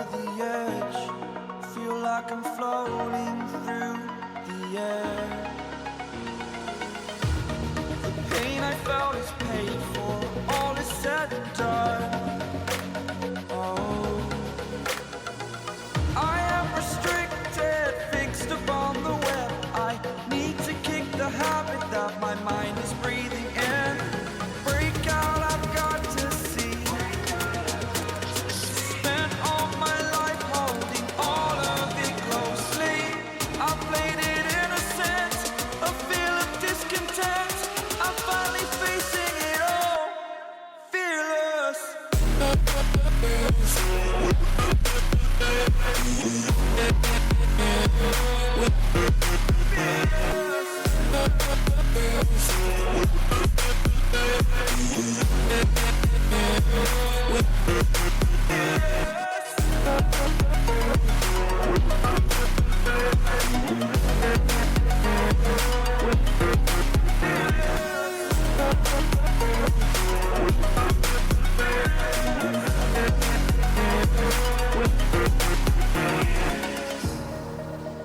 over the edge, feel like I'm floating through the air. The pain I felt is paid for, all is said and done. Oh, I am restricted, fixed upon the web. I need to kick the habit that my mind is breathing in. Break out, I've got to see. Spent all my life holding all of it closely. I played it innocent, a feel of discontent. I'm finally facing it all, fearless.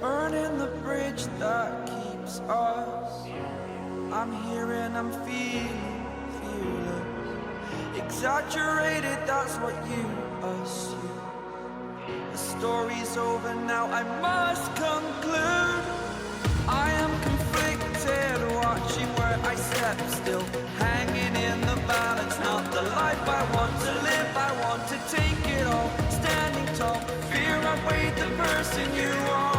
Burning the bridge that keeps us. I'm here and I'm feeling fearless. Exaggerated, that's what you assume. The story's over now, I must conclude. I am conflicted, watching where I step still, hanging in the balance. Not the life I want to live, I want to take it all. Standing tall, fear I weighed the person you are.